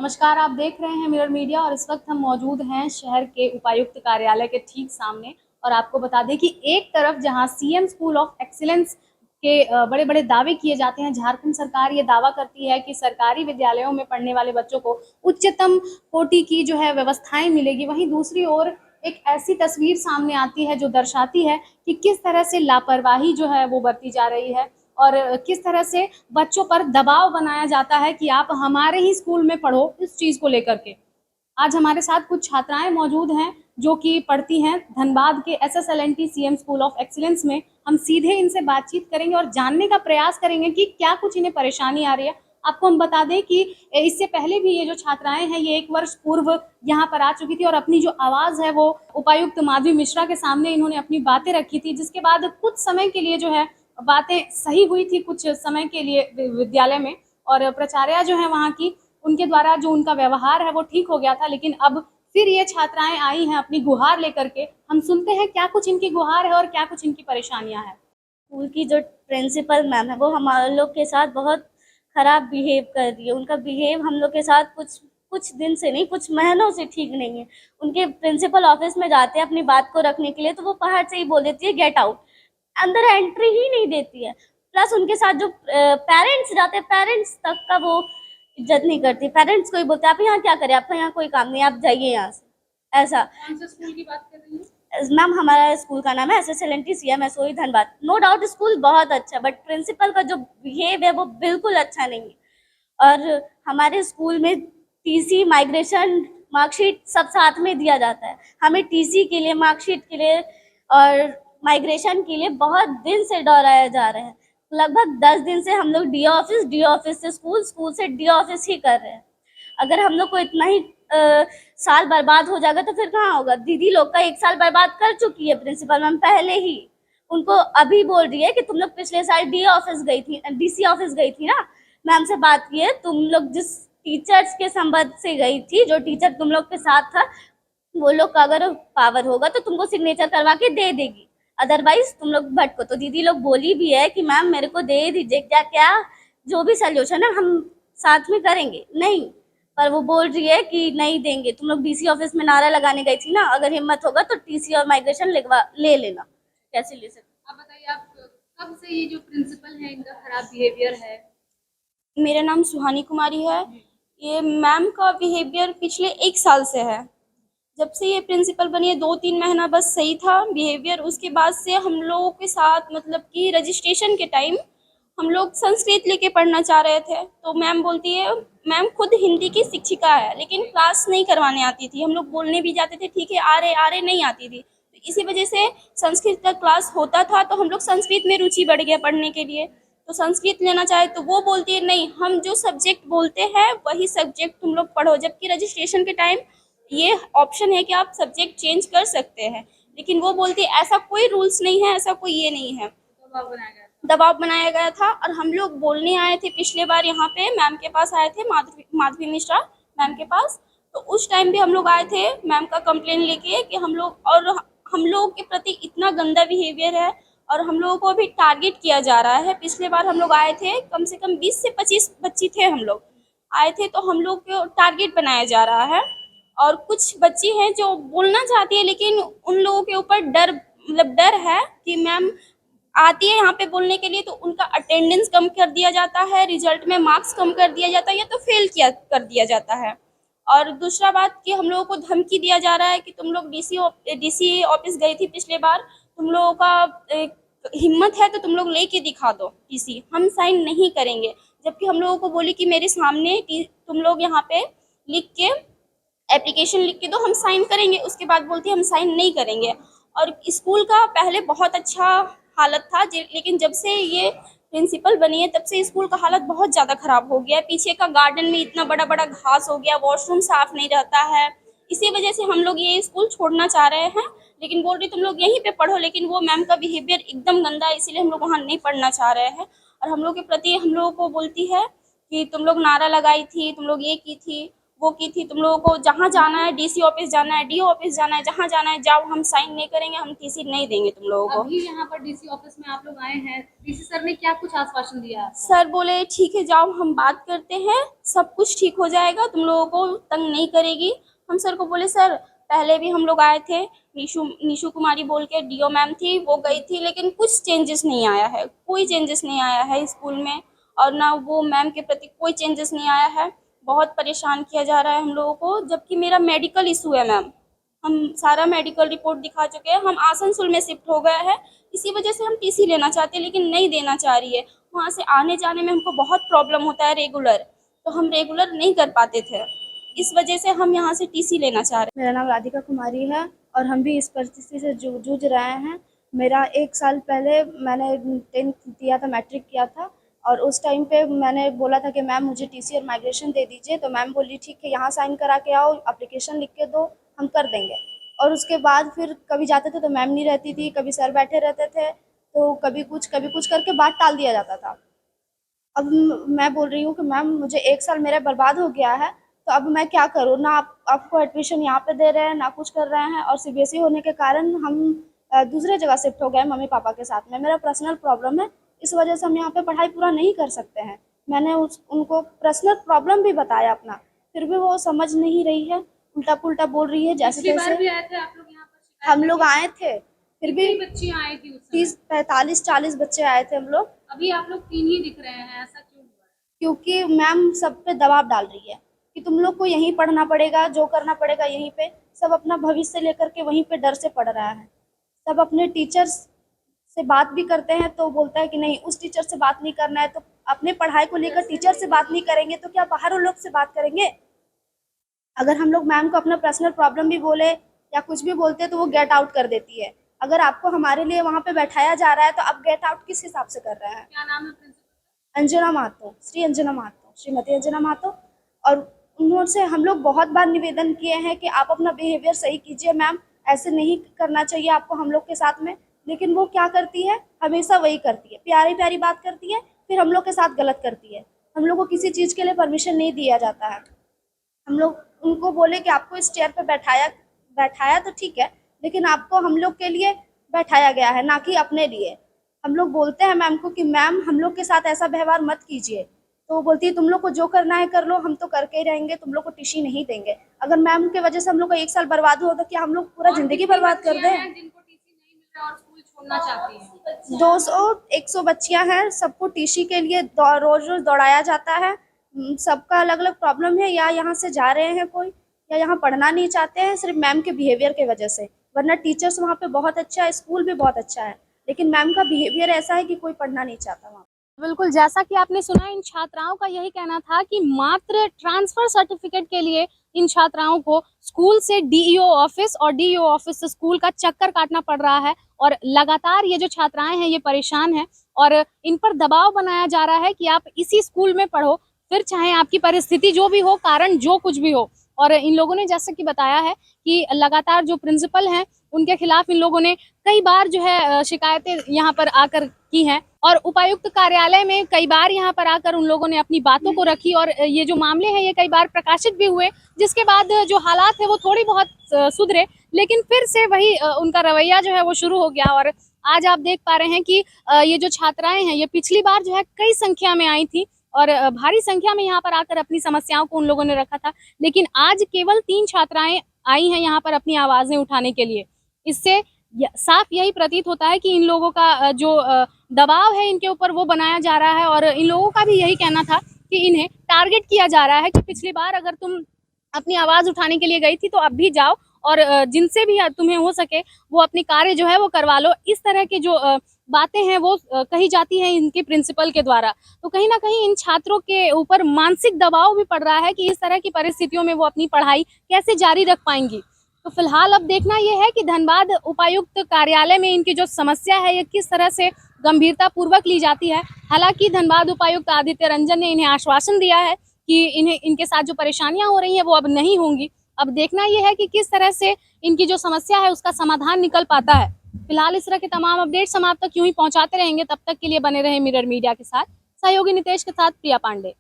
नमस्कार, आप देख रहे हैं मिरर मीडिया और इस वक्त हम मौजूद हैं शहर के उपायुक्त कार्यालय के ठीक सामने। और आपको बता दें कि एक तरफ जहां सीएम स्कूल ऑफ एक्सीलेंस के बड़े-बड़े दावे किए जाते हैं, झारखंड सरकार ये दावा करती है कि सरकारी विद्यालयों में पढ़ने वाले बच्चों को उच्चतम कोटि की जो है व्यवस्थाएं मिलेगी। वहीं दूसरी ओर एक ऐसी तस्वीर सामने आती है जो दर्शाती है कि किस तरह से लापरवाही जो है वो बरती जा रही है और किस तरह से बच्चों पर दबाव बनाया जाता है कि आप हमारे ही स्कूल में पढ़ो, इस चीज़ को लेकर के। आज हमारे साथ कुछ छात्राएं मौजूद हैं जो कि पढ़ती हैं धनबाद के SSLNT CM school of excellence में। हम सीधे इनसे बातचीत करेंगे और जानने का प्रयास करेंगे कि क्या कुछ इन्हें परेशानी आ रही है। आपको हम बता दें कि इससे पहले भी ये जो छात्राएं हैं ये 1 वर्ष पूर्व यहाँ पर आ चुकी थी और अपनी जो आवाज़ है वो उपायुक्त माधवी मिश्रा के सामने इन्होंने अपनी बातें रखी थी, जिसके बाद कुछ समय के लिए जो है बातें सही हुई थी कुछ समय के लिए विद्यालय में। और प्राचार्या जो है वहाँ की, उनके द्वारा जो उनका व्यवहार है वो ठीक हो गया था। लेकिन अब फिर ये छात्राएं आई हैं अपनी गुहार लेकर के। हम सुनते हैं क्या कुछ इनकी गुहार है और क्या कुछ इनकी परेशानियां हैं। स्कूल की जो प्रिंसिपल मैम है वो हमारे लोग के साथ बहुत ख़राब बिहेव कर रही है। उनका बिहेव हम लोग के साथ कुछ कुछ दिन से नहीं, कुछ महीनों से ठीक नहीं है। उनके प्रिंसिपल ऑफिस में जाते हैं अपनी बात को रखने के लिए तो वो बाहर से ही बोल देती है गेट आउट, अंदर एंट्री ही नहीं देती है। प्लस उनके साथ जो पेरेंट्स जाते हैं, पेरेंट्स तक का वो इज्जत नहीं करती। पेरेंट्स को ही बोलते हैं आप यहाँ क्या करें, आपका यहाँ कोई काम नहीं, आप जाइए यहाँ से। ऐसा। कौन से स्कूल की बात कर रही हैं? मैम हमारा स्कूल का नाम है SSLNT CM SOE Dhanbad. No doubt school बहुत अच्छा, बट प्रिंसिपल का जो बिहेव है वो बिल्कुल अच्छा नहीं है। और हमारे स्कूल में टीसी, माइग्रेशन, मार्कशीट सब साथ में दिया जाता है। हमें टीसी के लिए, मार्कशीट के लिए और माइग्रेशन के लिए बहुत दिन से डराया जा रहा है। लगभग 10 दिन से हम लोग डी ऑफिस से स्कूल, स्कूल से डी ऑफिस ही कर रहे हैं। अगर हम लोग को इतना ही साल बर्बाद हो जाएगा तो फिर कहाँ होगा। दीदी लोग का 1 साल बर्बाद कर चुकी है प्रिंसिपल मैम पहले ही। उनको अभी बोल रही है कि तुम लोग पिछले साल डी ऑफिस गई थी, डीसी ऑफिस गई थी ना, मैम से बात की है, तुम लोग जिस टीचर्स के संबंध से गई थी, जो टीचर तुम लोग के साथ था, वो लोग का अगर पावर होगा तो तुमको सिग्नेचर करवा के दे देगी, अदरवाइज तुम लोग भटको। तो दीदी लोग बोली भी है कि मैम मेरे को दे दीजिए, क्या क्या जो भी सोल्यूशन है हम साथ में करेंगे। नहीं, पर वो बोल रही है कि नहीं देंगे। तुम लोग डीसी ऑफिस में नारा लगाने गई थी ना, अगर हिम्मत होगा तो टीसी और माइग्रेशन ले लेना। कैसे ले सकते? आप बताइए, आप कब से ये जो प्रिंसिपल है इनका खराब बिहेवियर है? मेरा नाम सुहानी कुमारी है। ये मैम का बिहेवियर पिछले 1 साल से है। जब से ये प्रिंसिपल बनी है 2-3 महीना बस सही था बिहेवियर। उसके बाद से हम लोगों के साथ मतलब कि रजिस्ट्रेशन के टाइम हम लोग संस्कृत लेके पढ़ना चाह रहे थे तो मैम बोलती है, मैम खुद हिंदी की शिक्षिका है लेकिन क्लास नहीं करवाने आती थी। हम लोग बोलने भी जाते थे ठीक है आ रहे नहीं आती थी। तो इसी वजह से संस्कृत का क्लास होता था तो हम लोग संस्कृत में रुचि बढ़ गया पढ़ने के लिए। तो संस्कृत लेना चाहे तो वो बोलती है नहीं, हम जो सब्जेक्ट बोलते हैं वही सब्जेक्ट तुम लोग पढ़ो। जबकि रजिस्ट्रेशन के टाइम ये ऑप्शन है कि आप सब्जेक्ट चेंज कर सकते हैं, लेकिन वो बोलती है ऐसा कोई रूल्स नहीं है, ऐसा कोई ये नहीं है। दबाव बनाया गया था और हम लोग बोलने आए थे पिछले बार यहाँ पे मैम के पास आए थे, माधवी मिश्रा मैम के पास। तो उस टाइम भी हम लोग आए थे मैम का कंप्लेन लेके कि हम लोग के प्रति इतना गंदा बिहेवियर है और हम लोगों को भी टारगेट किया जा रहा है। पिछले बार हम लोग आए थे, कम से कम 20 से 25 बच्ची थे, हम लोग आए थे तो हम लोग को टारगेट बनाया जा रहा है। और कुछ बच्ची हैं जो बोलना चाहती है लेकिन उन लोगों के ऊपर डर है कि मैम आती है यहाँ पे बोलने के लिए तो उनका अटेंडेंस कम कर दिया जाता है, रिजल्ट में मार्क्स कम कर दिया जाता है या तो फेल कर दिया जाता है। और दूसरा बात कि हम लोगों को धमकी दिया जा रहा है कि तुम लोग डीसी ऑफिस गई थी पिछले बार, तुम लोगों का हिम्मत है तो तुम लोग लेके दिखा दो टीसी, हम साइन नहीं करेंगे। जबकि हम लोगों को बोली कि मेरे सामने तुम लोग यहाँ पे लिख के एप्लीकेशन लिख के दो, हम साइन करेंगे। उसके बाद बोलती है हम साइन नहीं करेंगे। और स्कूल का पहले बहुत अच्छा हालत था लेकिन जब से ये प्रिंसिपल बनी है तब से स्कूल का हालत बहुत ज़्यादा ख़राब हो गया है। पीछे का गार्डन में इतना बड़ा बड़ा घास हो गया, वॉशरूम साफ नहीं रहता है। इसी वजह से हम लोग ये स्कूल छोड़ना चाह रहे हैं, लेकिन बोल रही तुम लोग यहीं पे पढ़ो, लेकिन वो मैम का बिहेवियर एकदम गंदा है, इसीलिए हम लोग वहाँ नहीं पढ़ना चाह रहे हैं। और हम लोग के प्रति हम लोगों को बोलती है कि तुम लोग नारा लगाई थी, तुम लोग ये की थी। वो की थी, तुम लोगों को जहाँ जाना है, डीसी ऑफिस जाना है, डीओ ऑफिस जाना है, जहाँ जाना है जाओ, हम साइन नहीं करेंगे, हम टीसी नहीं देंगे तुम लोगों को। अभी यहाँ पर डीसी ऑफिस में आप लोग आए हैं, डीसी सर ने क्या कुछ आश्वासन दिया आपको? सर बोले ठीक है जाओ, हम बात करते हैं, सब कुछ ठीक हो जाएगा, तुम लोगों को तंग नहीं करेगी। हम सर को बोले सर पहले भी हम लोग आए थे, निशु कुमारी बोल के डीओ मैम थी, वो गई थी, लेकिन कुछ चेंजेस नहीं आया है, कोई चेंजेस नहीं आया है स्कूल में, और ना वो मैम के प्रति कोई चेंजेस नहीं आया है। बहुत परेशान किया जा रहा है हम लोगों को, जबकि मेरा मेडिकल इशू है मैम, हम सारा मेडिकल रिपोर्ट दिखा चुके हैं, हम आसनसोल में शिफ्ट हो गए हैं, इसी वजह से हम टीसी लेना चाहते हैं, लेकिन नहीं देना चाह रही है। वहाँ से आने जाने में हमको बहुत प्रॉब्लम होता है रेगुलर, तो हम रेगुलर नहीं कर पाते थे, इस वजह से हम यहाँ से टीसी लेना चाह रहे हैं। मेरा नाम राधिका कुमारी है और हम भी इस परिस्थिति से जूझ रहे हैं। मेरा 1 साल पहले मैंने 10th दिया था, मैट्रिक किया था, और उस टाइम पे मैंने बोला था कि मैम मुझे टीसी और माइग्रेशन दे दीजिए, तो मैम बोली ठीक है यहाँ साइन करा के आओ, एप्लीकेशन लिख के दो, हम कर देंगे। और उसके बाद फिर कभी जाते थे तो मैम नहीं रहती थी, कभी सर बैठे रहते थे, तो कभी कुछ करके बात टाल दिया जाता था। अब मैं बोल रही हूँ कि मैम मुझे 1 साल मेरा बर्बाद हो गया है, तो अब मैं क्या करूँ? ना आपको एडमिशन यहाँ पे दे रहे हैं, ना कुछ कर रहे हैं, और सीबीएसई होने के कारण हम दूसरे जगह शिफ्ट हो गए मम्मी पापा के साथ में। मेरा पर्सनल प्रॉब्लम है, इस वजह से हम यहाँ पे पढ़ाई पूरा नहीं कर सकते हैं। मैंने उनको पर्सनल प्रॉब्लम भी बताया अपना, फिर भी वो समझ नहीं रही है, उल्टा पुल्टा बोल रही है जैसे पिछली बार भी तैसे। आए थे आप लोग यहाँ पर शिकायत हम लोग करने? आए थे, फिर भी कितनी बच्चियां आई थी उस समय? 30, 45, 40 बच्चे आए थे हम लोग, अभी आप लोग 3 ही दिख रहे हैं, ऐसा क्यों हुआ? क्योंकि मैम सब पे दबाव डाल रही है कि तुम लोग को यहीं पढ़ना पड़ेगा, जो करना पड़ेगा यहीं पे। सब अपना भविष्य लेकर के वहीं पे डर से पढ़ रहा है। सब अपने टीचर्स से बात भी करते हैं तो बोलता है कि नहीं उस टीचर से बात नहीं करना है, तो अपने पढ़ाई को लेकर टीचर से बात नहीं करेंगे तो क्या बाहर उन लोग से बात करेंगे? अगर हम लोग मैम को अपना पर्सनल प्रॉब्लम भी बोले या कुछ भी बोलते हैं तो वो गेट आउट कर देती है। अगर आपको हमारे लिए वहाँ पे बैठाया जा रहा है तो आप गेट आउट किस हिसाब से कर रहे हैं? क्या नाम है प्रिंसिपल? अंजना महतो, श्रीमती अंजना महतो। और उनसे हम लोग बहुत बार निवेदन किए हैं कि आप अपना बिहेवियर सही कीजिए मैम, ऐसे नहीं करना चाहिए आपको हम लोग के साथ में। लेकिन वो क्या करती है, हमेशा वही करती है, प्यारी प्यारी बात करती है, फिर हम लोग के साथ गलत करती है। हम लोग को किसी चीज़ के लिए परमिशन नहीं दिया जाता है। हम लोग उनको बोले कि आपको इस चेयर पे बैठाया तो ठीक है, लेकिन आपको हम लोग के लिए बैठाया गया है, ना कि अपने लिए। हम लोग बोलते हैं मैम को कि मैम हम लोग के साथ ऐसा व्यवहार मत कीजिए, तो वो बोलती है तुम लोग को जो करना है कर लो, हम तो करके ही रहेंगे, तुम लोग को टीसी नहीं देंगे। अगर मैम की वजह से हम लोग का 1 साल बर्बाद हुआ तो क्या हम लोग पूरा जिंदगी बर्बाद कर दें? जिनको टीसी नहीं मिल रहा और स्कूल छोड़ना चाहती हैं? 200-100 बच्चियां हैं, सबको टीसी के लिए रोज रोज दौड़ाया जाता है। सबका अलग अलग प्रॉब्लम है, या यहाँ से जा रहे हैं कोई, या यहाँ पढ़ना नहीं चाहते हैं सिर्फ मैम के बिहेवियर के वजह से। वरना टीचर्स वहाँ पे बहुत अच्छा है, स्कूल भी बहुत अच्छा है, लेकिन मैम का बिहेवियर ऐसा है कि कोई पढ़ना नहीं चाहता वहाँ। बिल्कुल, जैसा कि आपने सुना, इन छात्राओं का यही कहना था कि मात्र ट्रांसफर सर्टिफिकेट के लिए इन छात्राओं को स्कूल से डीईओ ऑफिस और डीईओ ऑफिस से स्कूल का चक्कर काटना पड़ रहा है, और लगातार ये जो छात्राएं हैं ये परेशान हैं, और इन पर दबाव बनाया जा रहा है कि आप इसी स्कूल में पढ़ो, फिर चाहे आपकी परिस्थिति जो भी हो, कारण जो कुछ भी हो। और इन लोगों ने जैसा कि बताया है कि लगातार जो प्रिंसिपल हैं उनके खिलाफ इन लोगों ने कई बार जो है शिकायतें यहाँ पर आकर की हैं, और उपायुक्त कार्यालय में कई बार यहाँ पर आकर उन लोगों ने अपनी बातों को रखी, और ये जो मामले हैं ये कई बार प्रकाशित भी हुए, जिसके बाद जो हालात है वो थोड़ी बहुत सुधरे, लेकिन फिर से वही उनका रवैया जो है वो शुरू हो गया। और आज आप देख पा रहे हैं कि ये जो छात्राएं हैं ये पिछली बार जो है कई संख्या में आई थी, और भारी संख्या में यहाँ पर आकर अपनी समस्याओं को उन लोगों ने रखा था, लेकिन आज केवल 3 छात्राएं आई हैं यहाँ पर अपनी आवाजें उठाने के लिए। इससे साफ यही प्रतीत होता है कि इन लोगों का जो दबाव है इनके ऊपर वो बनाया जा रहा है, और इन लोगों का भी यही कहना था कि इन्हें टारगेट किया जा रहा है कि पिछली बार अगर तुम अपनी आवाज उठाने के लिए गई थी तो अब भी जाओ, और जिनसे भी तुम्हें हो सके वो अपनी कार्य जो है वो करवा लो। इस तरह के जो बातें हैं वो कही जाती हैं इनके प्रिंसिपल के द्वारा। तो कहीं ना कहीं इन छात्रों के ऊपर मानसिक दबाव भी पड़ रहा है कि इस तरह की परिस्थितियों में वो अपनी पढ़ाई कैसे जारी रख पाएंगी। तो फिलहाल अब देखना ये है कि धनबाद उपायुक्त कार्यालय में इनकी जो समस्या है ये किस तरह से गंभीरता पूर्वक ली जाती है। हालांकि धनबाद उपायुक्त आदित्य रंजन ने इन्हें आश्वासन दिया है कि इन्हें इनके साथ जो परेशानियां हो रही हैं वो अब नहीं होंगी। अब देखना ये है कि किस तरह से इनकी जो समस्या है उसका समाधान निकल पाता है। फिलहाल इस तरह के तमाम अपडेट्स हम आप तक यूं ही पहुंचाते रहेंगे, तब तक के लिए बने रहे मिरर मीडिया के साथ। सहयोगी नितेश के साथ प्रिया पांडे।